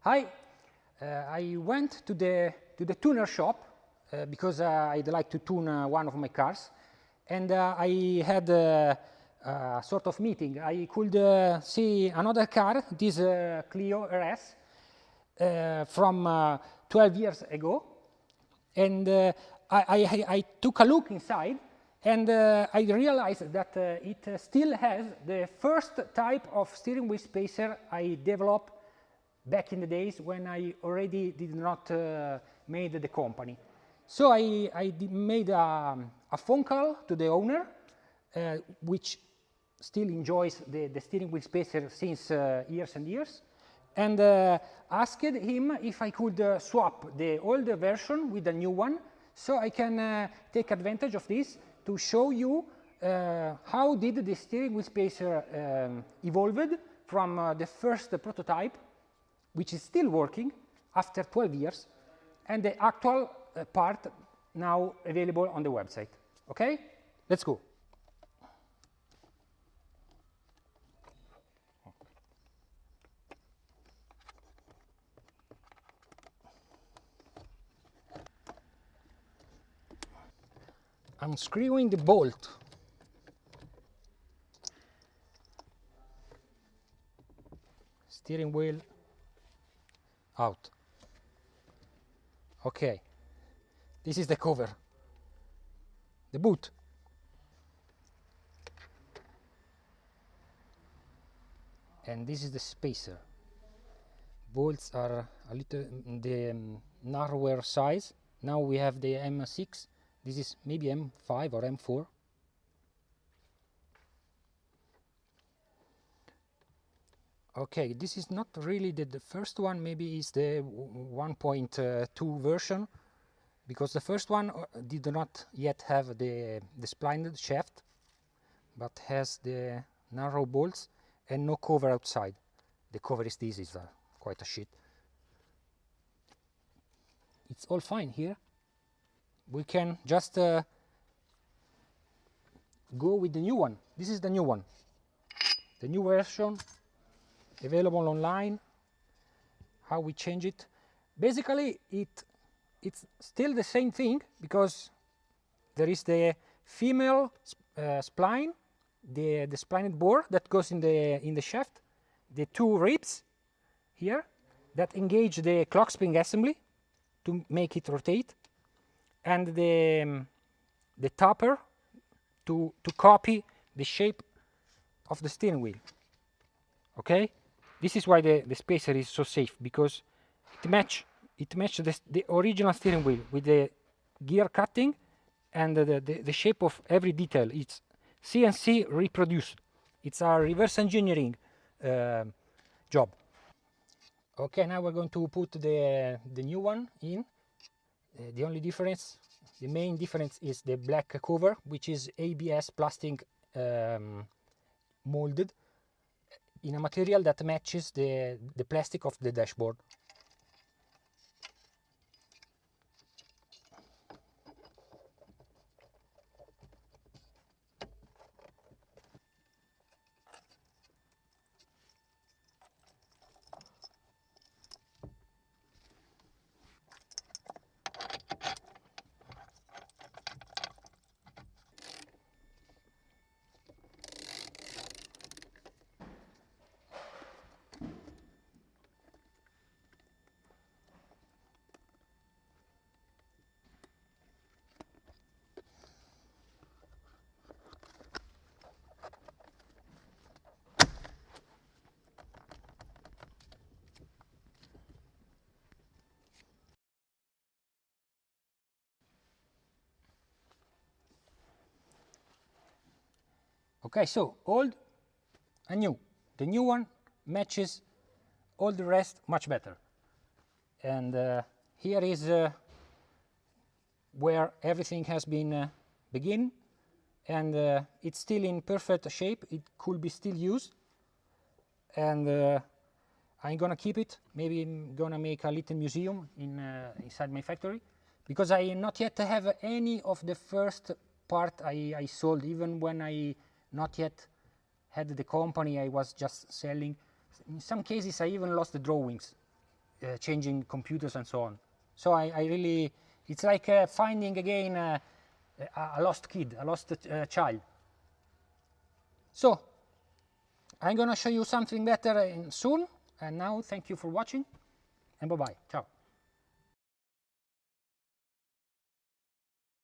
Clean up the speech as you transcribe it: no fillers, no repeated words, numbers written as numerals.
Hi, I went to the tuner shop because I'd like to tune one of my cars, and I had a sort of meeting. I could see another car, this Clio RS, from 12 years ago, and I took a look inside, and I realized that it still has the first type of steering wheel spacer I developed back in the days when I already did not made the company. So I made a phone call to the owner, which still enjoys the steering wheel spacer since years and years, and asked him if I could swap the older version with the new one, so I can take advantage of this to show you how did the steering wheel spacer evolved from the first prototype, which is still working after 12 years, and the actual part now available on the website. Okay, let's go. I'm screwing the bolt. Steering wheel out. Okay, this is the cover, the boot. And this is the spacer. Bolts are a little the narrower size. Now we have the M6. This is maybe M5 or M4. Okay, this is not really the first one, maybe is the 1.2 version, because the first one did not yet have the splined shaft, but has the narrow bolts and no cover outside. The cover is this, is quite a shit. It's all fine here. We can just go with the new one. This is the new one, the new version, available online. How we change it? Basically, it's still the same thing, because there is the female spline, the splined bore that goes in the shaft, the two ribs here that engage the clock spring assembly to make it rotate, and the topper to copy the shape of the steering wheel. Okay, this is why the spacer is so safe, because it matches the original steering wheel with the gear cutting and the shape of every detail. It's CNC reproduced. It's a reverse engineering job. Okay, now we're going to put the new one in. The only difference, the main difference, is the black cover, which is ABS plastic molded in a material that matches the plastic of the dashboard. Okay, so old and new. The new one matches all the rest much better. And here is where everything has been begin, and it's still in perfect shape. It could be still used, and I'm gonna keep it. Maybe I'm gonna make a little museum inside my factory, because I not yet have any of the first part I sold, even when I not yet had the company. I was just selling. In some cases I even lost the drawings. changing computers and so on. So I really, it's like finding again a lost kid, a lost child. So I'm going to show you something better soon. And now, thank you for watching, and bye-bye. Ciao.